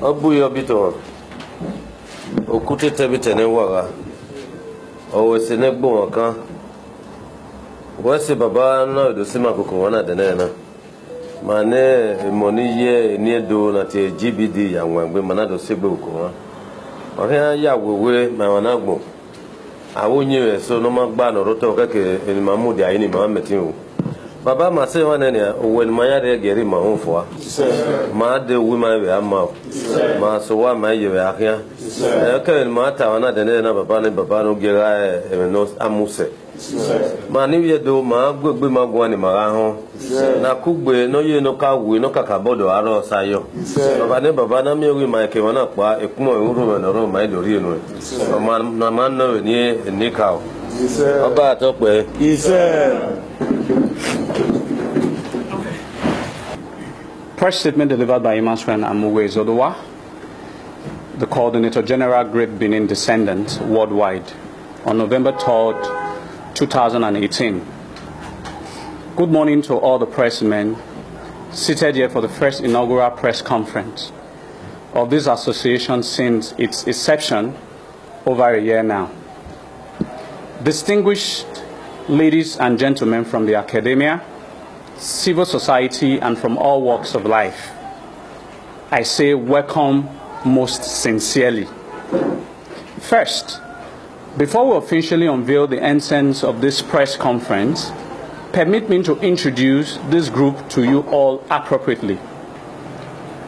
Obuyo bito okute tebite ne waga owese ne gbon kan wese baba na do sima kokon wana de na mane money ye ni do na te GBD ya nwangbe mana do segbe kokon o he ya wewe ma wana gbon awonye so no magba no roto keke eni mamudi ayi ni ma metin o baba ma se wana ne o wen ma ya de geri ma honfo ma de wi ma be ama ma so wa ma ye be ahia ka ma ta wana de na baba no gera no amuse ma ni ye do ma gbegbe ma gwa ni ma ho na kugbe no ye no ka wi no kaka bodo aro sayo baba na mi wi ma ke wana pa ekumo ewuro na ro ma lori enu ma no ni ka baba to pe Press statement delivered by Imam Amuwe Zodowa, the Coordinator General Great Benin Descendants worldwide, on November 3rd, 2018. Good morning to all the pressmen seated here for the first inaugural press conference of this association since its inception over a year now. Distinguished ladies and gentlemen from the academia, civil society, and from all walks of life, I say welcome most sincerely. First, before we officially unveil the essence of this press conference, permit me to introduce this group to you all appropriately.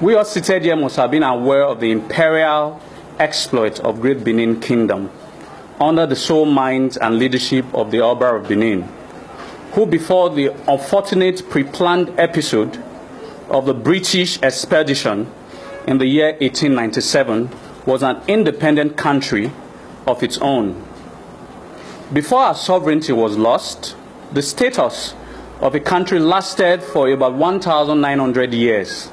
We all seated here must have been aware of the imperial exploit of Great Benin Kingdom under the sole minds and leadership of the Oba of Benin, who before the unfortunate pre-planned episode of the British expedition in the year 1897 was an independent country of its own. Before our sovereignty was lost, the status of a country lasted for about 1,900 years,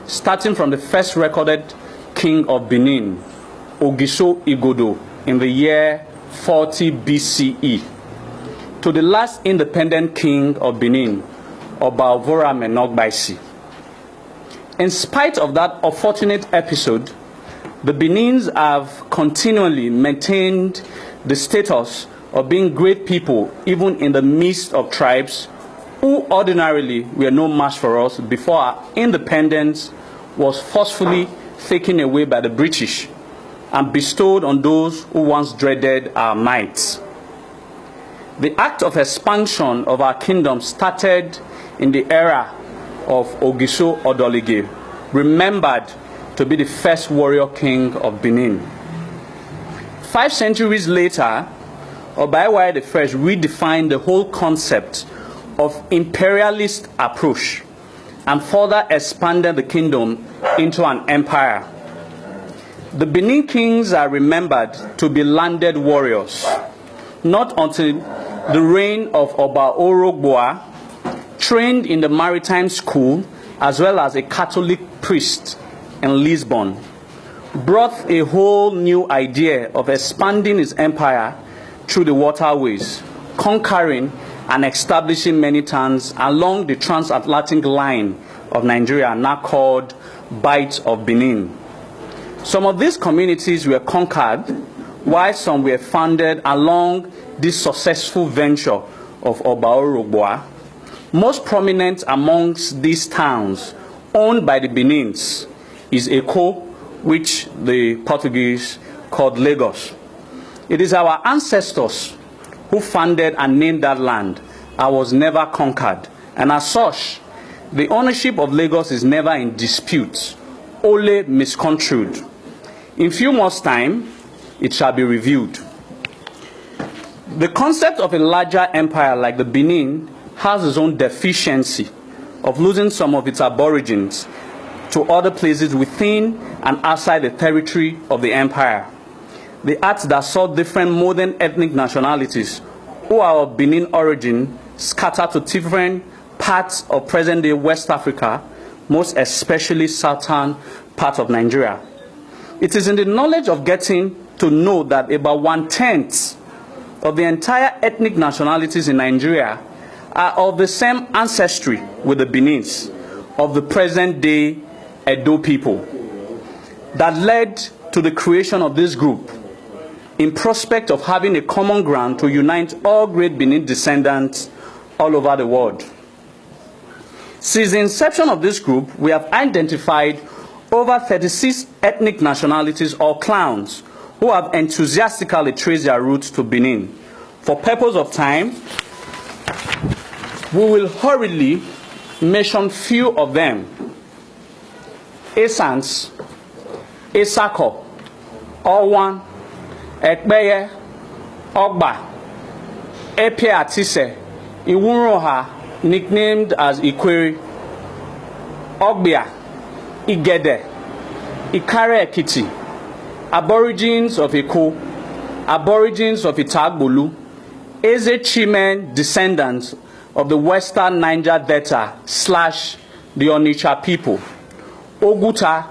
starting from the first recorded king of Benin, Ogiso Igodo, in the year 40 BCE, to the last independent king of Benin, Obaovora Menogbaisi. In spite of that unfortunate episode, the Benins have continually maintained the status of being great people, even in the midst of tribes who ordinarily were no match for us before our independence was forcefully taken away by the British and bestowed on those who once dreaded our might. The act of expansion of our kingdom started in the era of Ogiso Odolige, remembered to be the first warrior king of Benin. 5 centuries later, Obaiwa I redefined the whole concept of imperialist approach and further expanded the kingdom into an empire. The Benin kings are remembered to be landed warriors, not until the reign of Oba Orogboa, trained in the maritime school as well as a Catholic priest in Lisbon, brought a whole new idea of expanding his empire through the waterways, conquering and establishing many towns along the transatlantic line of Nigeria, now called Bight of Benin. Some of these communities were conquered, while some were founded along this successful venture of Oba Orogboa. Most prominent amongst these towns owned by the Benins is Eko, which the Portuguese called Lagos. It is our ancestors who founded and named that land and was never conquered. And as such, the ownership of Lagos is never in dispute, only misconstrued. In few months' time, it shall be reviewed. The concept of a larger empire like the Benin has its own deficiency of losing some of its aborigines to other places within and outside the territory of the empire. The acts that saw different modern ethnic nationalities who are of Benin origin scattered to different parts of present-day West Africa, most especially southern part of Nigeria. It is in the knowledge of getting to know that about 1/10 of the entire ethnic nationalities in Nigeria are of the same ancestry with the Benins of the present-day Edo people. that led to the creation of this group in prospect of having a common ground to unite all great Benin descendants all over the world. Since the inception of this group, we have identified over 36 ethnic nationalities or clans who have enthusiastically traced their roots to Benin. For purpose of time, we will hurriedly mention few of them. Esans, Esako, Owan, Ekbeye, Ogba, Epe Atise, Iwunroha, nicknamed as Ikweri, Ogbia, Igede, Ikare Ekiti, Aborigines of Eko, Aborigines of Itagbolu, Eze Chimen descendants of the Western Niger Delta / the Onitsha people, Oguta,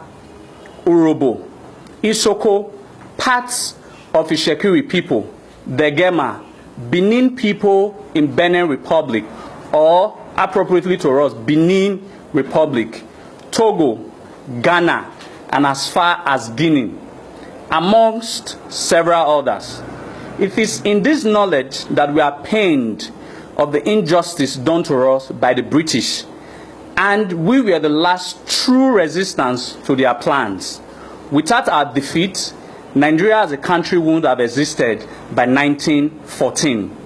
Urobo, Isoko, parts of Ishekiri people, Degema, Benin people in Benin Republic, or appropriately to us, Benin Republic, Togo, Ghana, and as far as Guinea, amongst several others. It is in this knowledge that we are pained of the injustice done to us by the British, and we were the last true resistance to their plans. Without our defeat, Nigeria as a country wouldn't have existed by 1914.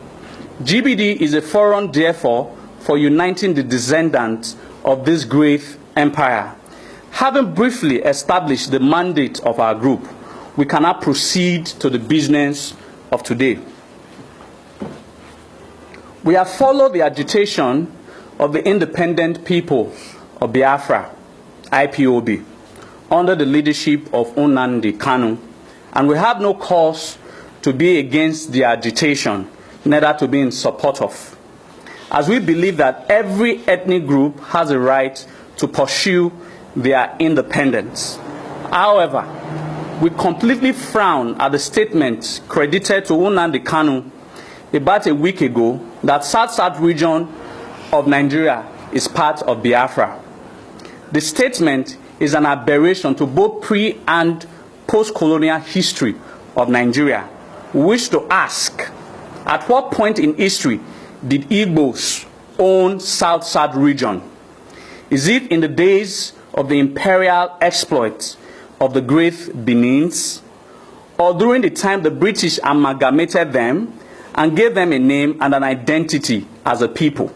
GBD is a forum, therefore, for uniting the descendants of this great empire. Having briefly established the mandate of our group, we cannot proceed to the business of today. We have followed the agitation of the independent people of Biafra, IPOB, under the leadership of Nnamdi Kanu, and we have no cause to be against the agitation, neither to be in support of, as we believe that every ethnic group has a right to pursue their independence. However, we completely frown at the statement credited to Nnamdi Kanu about a week ago that South region of Nigeria is part of Biafra. The statement is an aberration to both pre- and post-colonial history of Nigeria. We wish to ask, at what point in history did Igbos own South region? Is it in the days of the imperial exploits of the great Benins, or during the time the British amalgamated them and gave them a name and an identity as a people?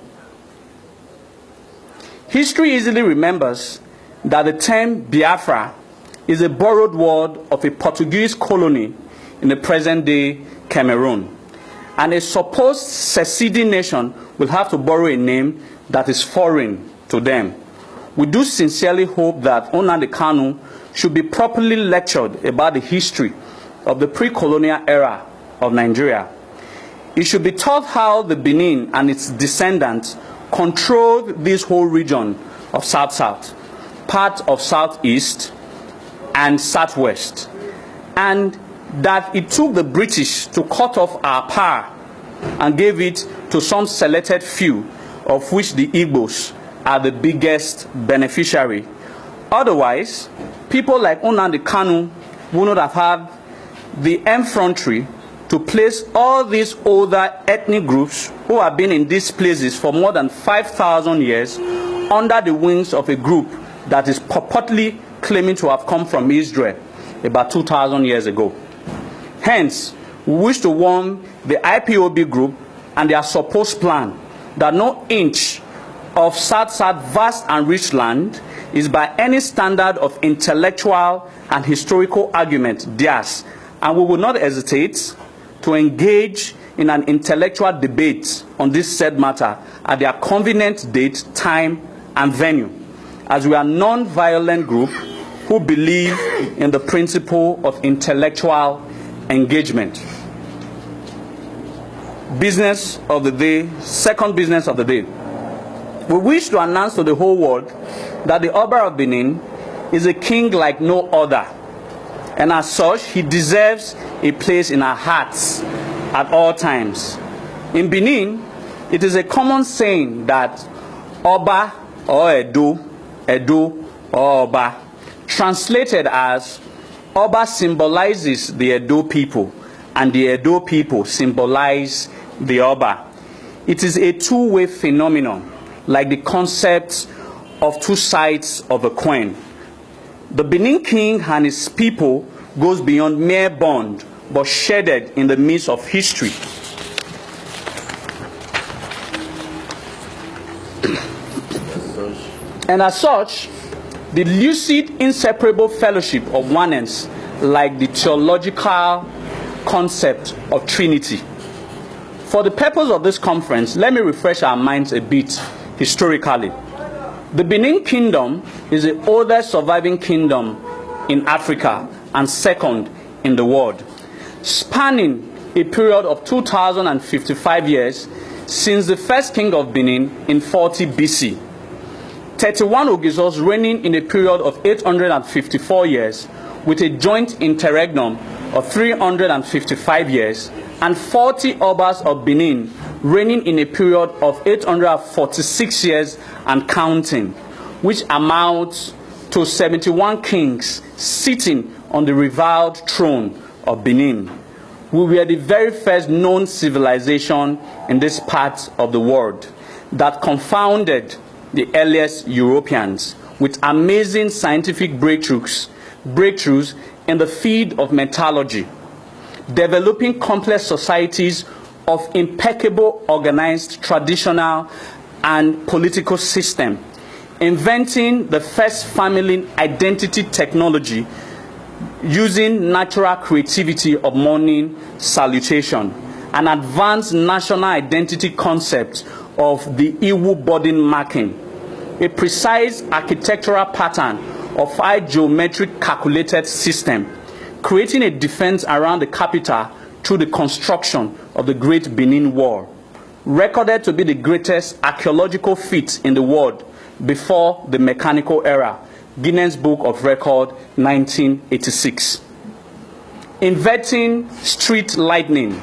History easily remembers that the term Biafra is a borrowed word of a Portuguese colony in the present-day Cameroon, and a supposed seceding nation will have to borrow a name that is foreign to them. We do sincerely hope that Nnamdi Kanu should be properly lectured about the history of the pre-colonial era of Nigeria. It should be taught how the Benin and its descendants controlled this whole region of South-South, part of Southeast and Southwest, and that it took the British to cut off our power and gave it to some selected few, of which the Igbos are the biggest beneficiary. Otherwise, people like Nnamdi Kanu would not have had the effrontery to place all these older ethnic groups who have been in these places for more than 5,000 years under the wings of a group that is purportedly claiming to have come from Israel about 2,000 years ago. Hence, we wish to warn the IPOB group and their supposed plan that no inch of South vast and rich land is by any standard of intellectual and historical argument theirs, and we will not hesitate to engage in an intellectual debate on this said matter at their convenient date, time, and venue, as we are a non-violent group who believe in the principle of intellectual engagement. Business of the day, second business of the day. We wish to announce to the whole world that the Oba of Benin is a king like no other, and as such, he deserves a place in our hearts at all times. In Benin, it is a common saying that Oba or Edo or Oba, translated as Oba symbolizes the Edo people, and the Edo people symbolize the Oba. It is a two-way phenomenon, like the concept of two sides of a coin. The Benin king and his people goes beyond mere bond, but shedded in the midst of history. And as such, the lucid, inseparable fellowship of oneness, like the theological concept of Trinity. For the purpose of this conference, let me refresh our minds a bit historically. The Benin Kingdom is the oldest surviving kingdom in Africa and second in the world, spanning a period of 2,055 years since the first king of Benin in 40 BC. 31 Ogizos reigning in a period of 854 years with a joint interregnum of 355 years, and 40 Obas of Benin reigning in a period of 846 years and counting, which amounts to 71 kings sitting on the revered throne of Benin. We were the very first known civilization in this part of the world that confounded the earliest Europeans with amazing scientific breakthroughs in the field of metallurgy, developing complex societies of impeccable organized traditional and political system, inventing the first family identity technology using natural creativity of morning salutation, an advanced national identity concept of the Iwu burden marking, a precise architectural pattern of a geometric calculated system, creating a defense around the capital through the construction of the Great Benin Wall, recorded to be the greatest archaeological feat in the world before the mechanical era, Guinness Book of Record 1986. Inventing street lighting,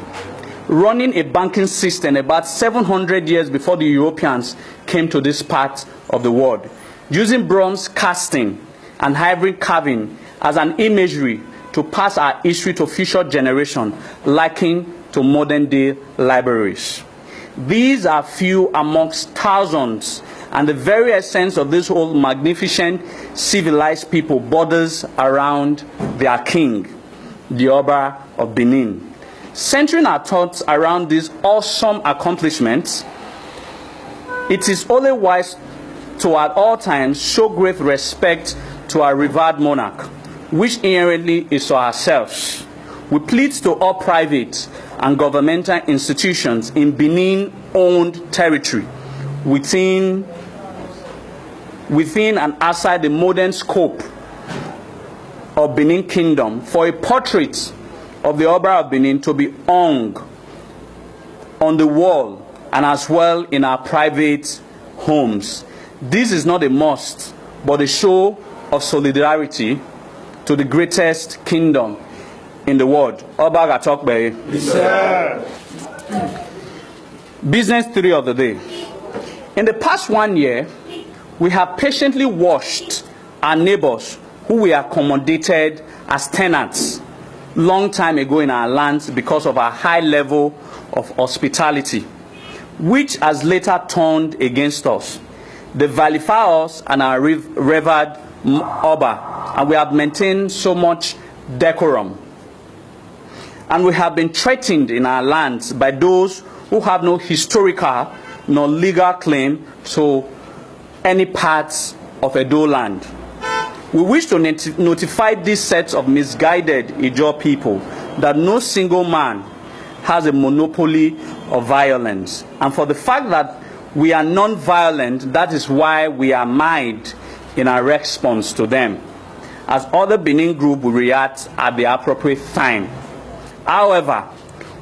running a banking system about 700 years before the Europeans came to this part of the world, using bronze casting and ivory carving as an imagery to pass our history to future generations, likened to modern-day libraries. These are few amongst thousands, and the very essence of this whole magnificent, civilized people borders around their king, the Oba of Benin. Centering our thoughts around these awesome accomplishments, it is only wise to at all times show great respect to our revered monarch, which inherently is to ourselves. We plead to all private and governmental institutions in Benin-owned territory within and outside the modern scope of Benin Kingdom for a portrait of the Oba of Benin to be hung on the wall and as well in our private homes. This is not a must, but a show of solidarity to the greatest kingdom in the world. Oba Gatokbe. Yes, sir. Business 3 of the day. In the past 1 year, we have patiently watched our neighbors who we accommodated as tenants long time ago in our lands because of our high level of hospitality, which has later turned against us. They vilify us and our revered Oba, and we have maintained so much decorum. And we have been threatened in our lands by those who have no historical nor legal claim to any parts of Edo land. We wish to notify these sets of misguided Ijaw people that no single man has a monopoly of violence. And for the fact that we are non-violent, that is why we are mild in our response to them, as other Benin group will react at the appropriate time. However,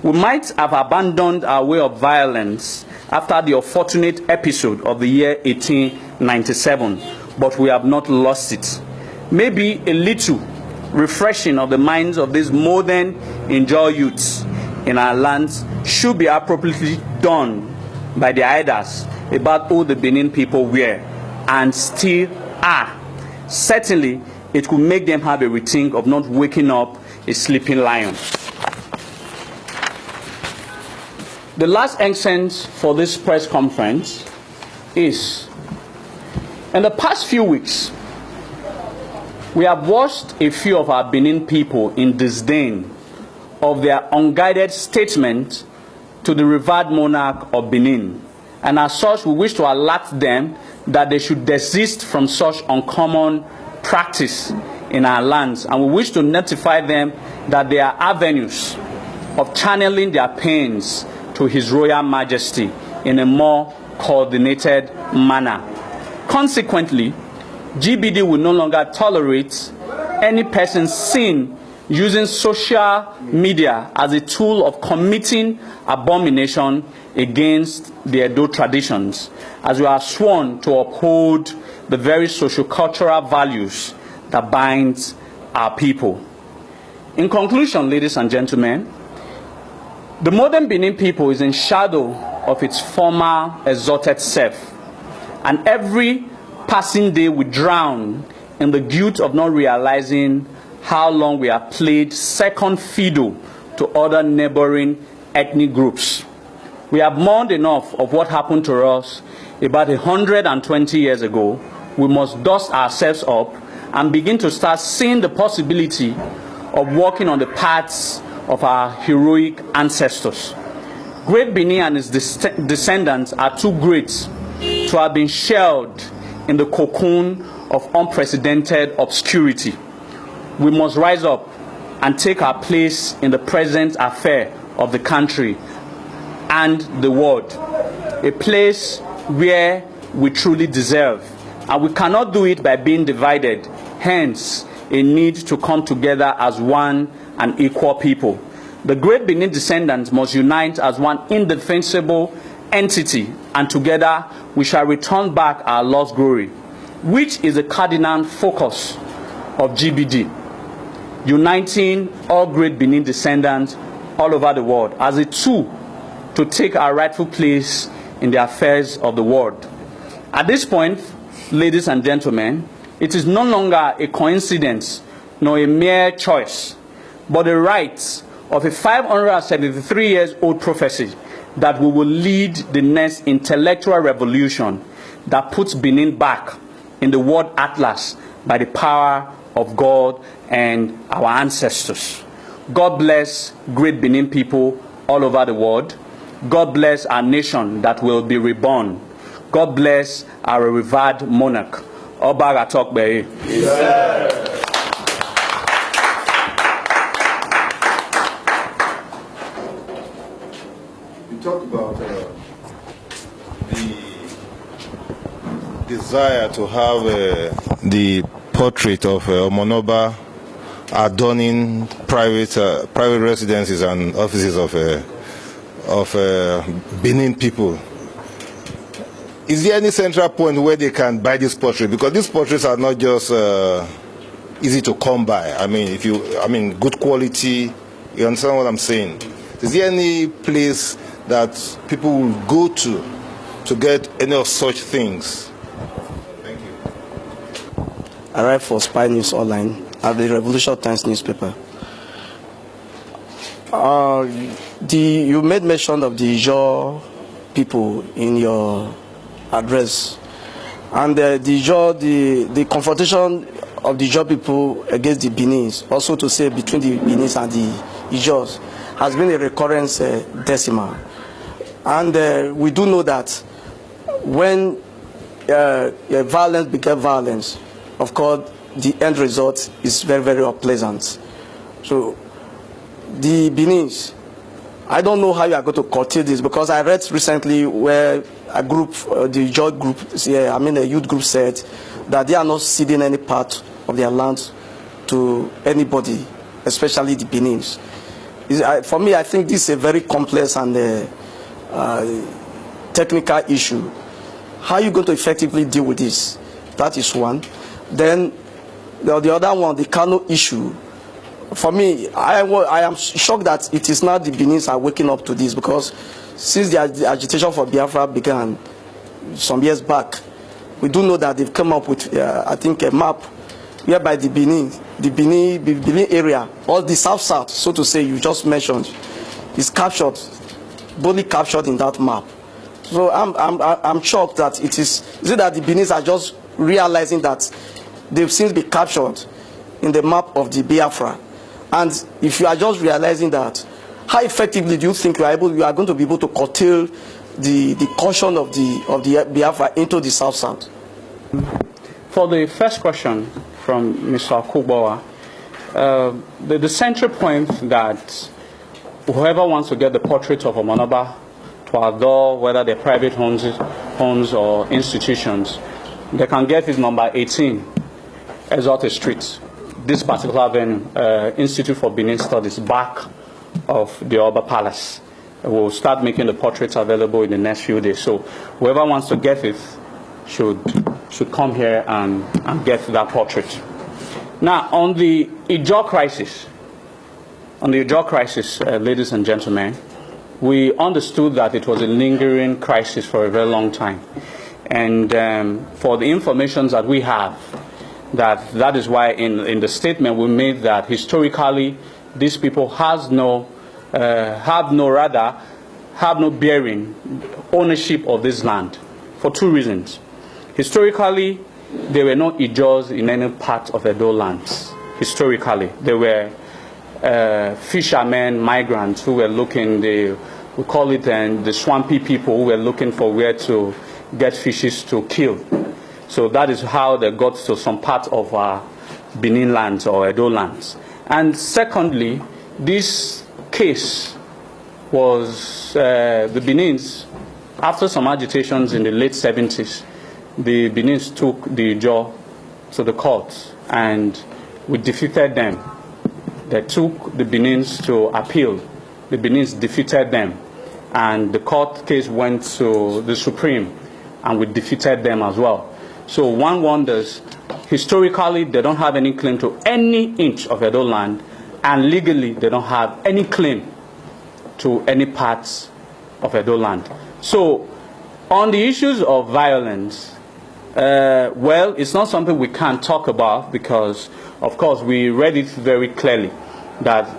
we might have abandoned our way of violence after the unfortunate episode of the year 1897, but we have not lost it. Maybe a little refreshing of the minds of these modern Ijaw youths in our lands should be appropriately done by the elders about who the Benin people were and still are. Certainly, it could make them have a rethink of not waking up a sleeping lion. The last essence for this press conference is, in the past few weeks, we have watched a few of our Benin people in disdain of their unguided statement to the revered monarch of Benin. And as such, we wish to alert them that they should desist from such uncommon practice in our lands. And we wish to notify them that there are avenues of channeling their pains to His Royal Majesty in a more coordinated manner. Consequently, GBD will no longer tolerate any person seen using social media as a tool of committing abomination against the Edo traditions, as we are sworn to uphold the very socio-cultural values that bind our people. In conclusion, ladies and gentlemen, the modern Benin people is in shadow of its former exalted self, and every passing day we drown in the guilt of not realizing how long we have played second fiddle to other neighboring ethnic groups. We have mourned enough of what happened to us about 120 years ago. We must dust ourselves up and begin to start seeing the possibility of walking on the paths of our heroic ancestors. Great Benin and its descendants are too great to have been shelled in the cocoon of unprecedented obscurity. We must rise up and take our place in the present affair of the country and the world, a place where we truly deserve. And we cannot do it by being divided, hence a need to come together as one and equal people. The great Benin descendants must unite as one indefensible entity, and together we shall return back our lost glory, which is the cardinal focus of GBD, uniting all great Benin descendants all over the world as a tool to take our rightful place in the affairs of the world. At this point, ladies and gentlemen, it is no longer a coincidence nor a mere choice, but the right of a 573 years old prophecy that we will lead the next intellectual revolution that puts Benin back in the world atlas by the power of God and our ancestors. God bless great Benin people all over the world. God bless our nation that will be reborn. God bless our revered monarch. Oba Atokbe. You talk about the desire to have the portrait of Omonoba adorning private residences and offices of Benin people. Is there any central point where they can buy this portrait? Because these portraits are not just easy to come by. I mean, good quality. You understand what I'm saying? Is there any place that people will go to get any of such things? Thank you. I write for Spy News Online at the Revolution Times newspaper. You made mention of the Ijaw people in your address, and the confrontation of the Ijaw people against the Benins, also to say between the Benins and the Ijaws, has been a recurrence decimal. And we do know that when violence becomes violence, of course, the end result is very, very unpleasant. So the Benins, I don't know how you are going to curtail this, because I read recently where a group, the Ijaw group, a youth group, said that they are not ceding any part of their land to anybody, especially the Benins. For me, I think this is a very complex and technical issue. How are you going to effectively deal with this? That is one. Then the other one, the Kano issue. For me, I am shocked that it is not the Benins are waking up to this, because since the agitation for Biafra began some years back, we do know that they've come up with, I think, a map whereby the Benin area, or the south, so to say, you just mentioned, is captured, boldly captured in that map. So I'm shocked that is it that the Benin's are just realizing that they seem to be captured in the map of the Biafra. And if you are just realizing that, how effectively do you think you are going to be able to curtail the caution of the Biafra into the south? For the first question from Mr. Akubowa, the central point that whoever wants to get the portrait of Omonoba to adore, whether they're private homes or institutions, they can get his number 18, Exotic Street, this particular venue, Institute for Benin Studies, back of the Oba Palace. We'll start making the portraits available in the next few days. So whoever wants to get it should come here and get that portrait. Now, on the Ijaw crisis, ladies and gentlemen, we understood that it was a lingering crisis for a very long time. And for the information that we have, that is why in the statement we made that historically these people have no bearing ownership of this land for two reasons. Historically, there were no Ijaws in any part of Edo lands. Historically, there were fishermen, migrants who were looking, we call it the swampy people who were looking for where to get fishes to kill. So that is how they got to some part of our Benin lands or Edo lands. And secondly, this case was the Benins, after some agitations in the late 70s, the Benins took the Ijaw to the court and we defeated them. They took the Benins to appeal. The Benins defeated them. And the court case went to the Supreme and we defeated them as well. So one wonders, historically they don't have any claim to any inch of Edo land, and legally they don't have any claim to any parts of Edo land. So on the issues of violence, well, it's not something we can't talk about because, of course, we read it very clearly that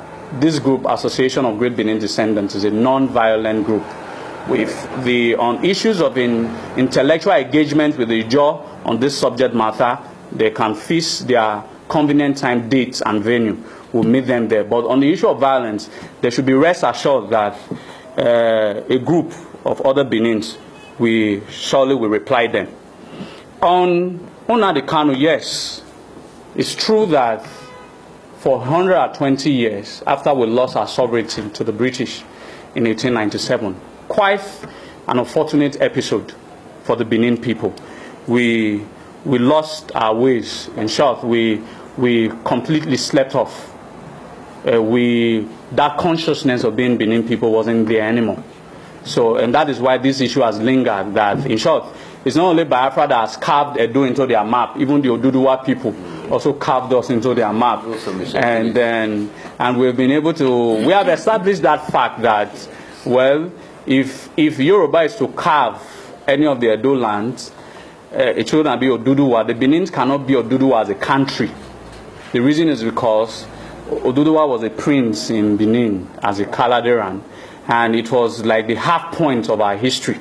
this group, Association of Great Benin Descendants, is a non-violent group. On issues of intellectual engagement with the Ijaw on this subject matter, they can fix their convenient time, dates, and venue. We'll meet them there. But on the issue of violence, they should be rest assured that a group of other Benins, we surely will reply them. On Nnamdi Kanu, yes, it's true that for 120 years, after we lost our sovereignty to the British in 1897, quite an unfortunate episode for the Benin people. We lost our ways. In short, we completely slept off. That consciousness of being Benin people wasn't there anymore. So, and that is why this issue has lingered. That, in short, it's not only Biafra that has carved Edo into their map. Even the Oduduwa people also carved us into their map. And we've been able to. We have established that fact that, well, if Yoruba is to carve any of the Edo lands, it shouldn't be Oduduwa. The Benins cannot be Oduduwa as a country. The reason is because Oduduwa was a prince in Benin as a Kaladeran, and it was like the half point of our history.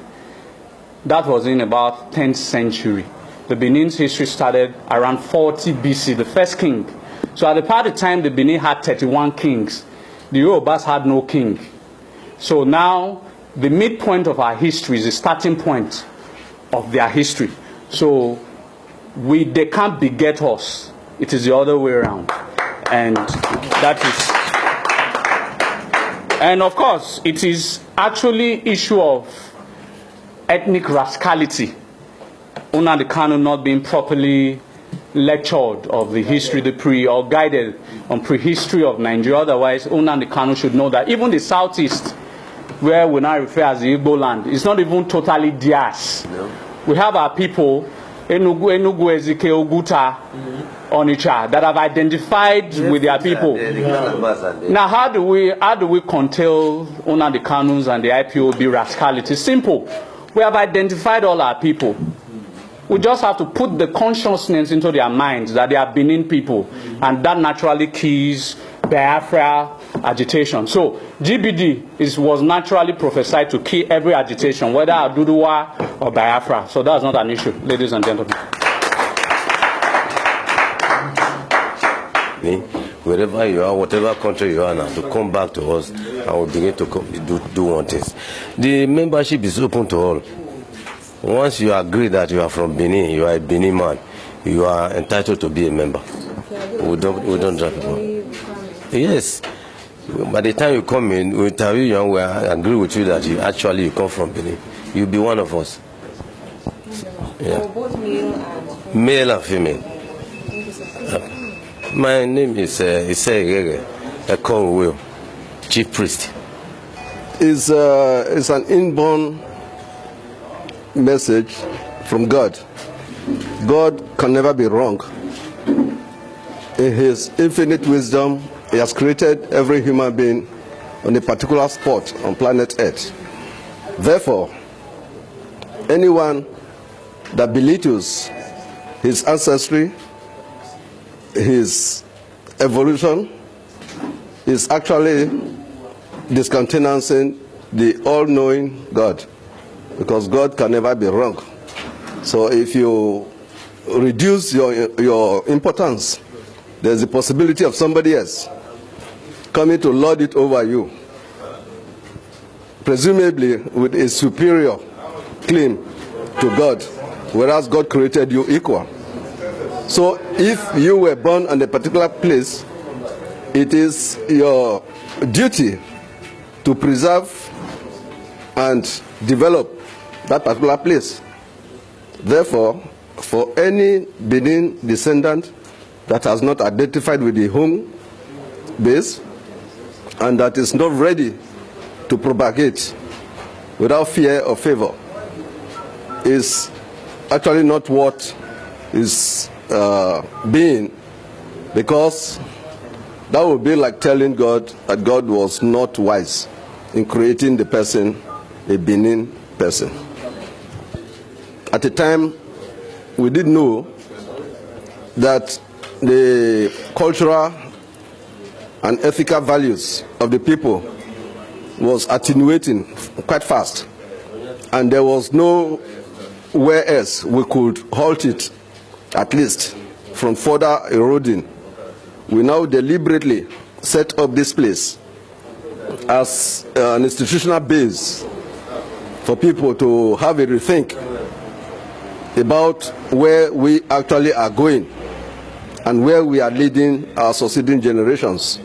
That was in about 10th century. The Benin's history started around 40 BC, the first king. So at the part of the time, the Benin had 31 kings. The Yorubas had no king. So now, the midpoint of our history is the starting point of their history. So they can't beget us. It is the other way around. And that is... And of course, it is actually issue of ethnic rascality. Nnamdi Kanu not being properly lectured of the history, or guided on prehistory of Nigeria. Otherwise, Nnamdi Kanu should know that even the southeast, where we now refer as the Igbo land, is not even totally theirs. No. We have our people, Enugu, Ezike, Oguta, Onitsha, that have identified with their people. Now, how do we curtail Nnamdi Kanu's and the IPOB rascality? Simple. We have identified all our people. we just have to put the consciousness into their minds that they are Benin people, and that naturally kills Biafra agitation. So GBD was naturally prophesied to kill every agitation, whether Aduduwa or Biafra. So that's not an issue, ladies and gentlemen. Wherever you are, whatever country you are now, to come back to us and we'll begin to do one thing. The membership is open to all. Once you agree that you are from Benin, you are a Benin man, you are entitled to be a member. We don't drag people. Yes. By the time you come in, we interview you and we agree with you that you come from Benin. You'll be one of us. Yeah. Both male and female. My name is Ekonwe, Chief Priest. It's an inborn message from God. God can never be wrong. In His infinite wisdom, He has created every human being on a particular spot on planet Earth. Therefore, anyone that belittles his ancestry, his evolution, is actually discountenancing the all-knowing God, because God can never be wrong. So if you reduce your importance, there's the possibility of somebody else coming to lord it over you, presumably with a superior claim to God, whereas God created you equal. So if you were born in a particular place, it is your duty to preserve and develop that particular place. Therefore, for any Benin descendant that has not identified with the home base and that is not ready to propagate without fear or favor is actually not what is being, because that would be like telling God that God was not wise in creating the person a Benin person. At the time, we did know that the cultural and ethical values of the people was attenuating quite fast, and there was nowhere else we could halt it, at least from further eroding. We now deliberately set up this place as an institutional base for people to have a rethink about where we actually are going and where we are leading our succeeding generations.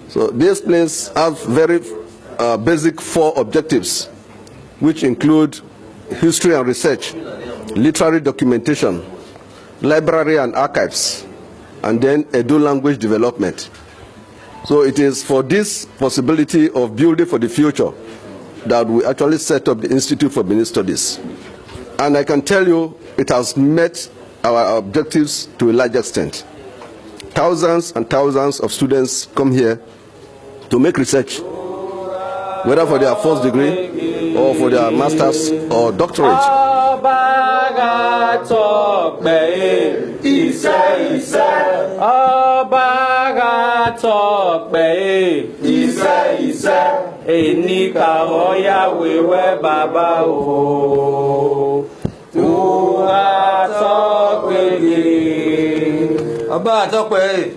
So this place has very basic 4 objectives, which include history and research, literary documentation, library and archives, and then Edo language development. So it is for this possibility of building for the future that we actually set up the Institute for Benin Studies. And I can tell you it has met our objectives to a large extent. Thousands and thousands of students come here to make research, whether for their first degree or for their master's or doctorate. Ọba àtọ́pẹ́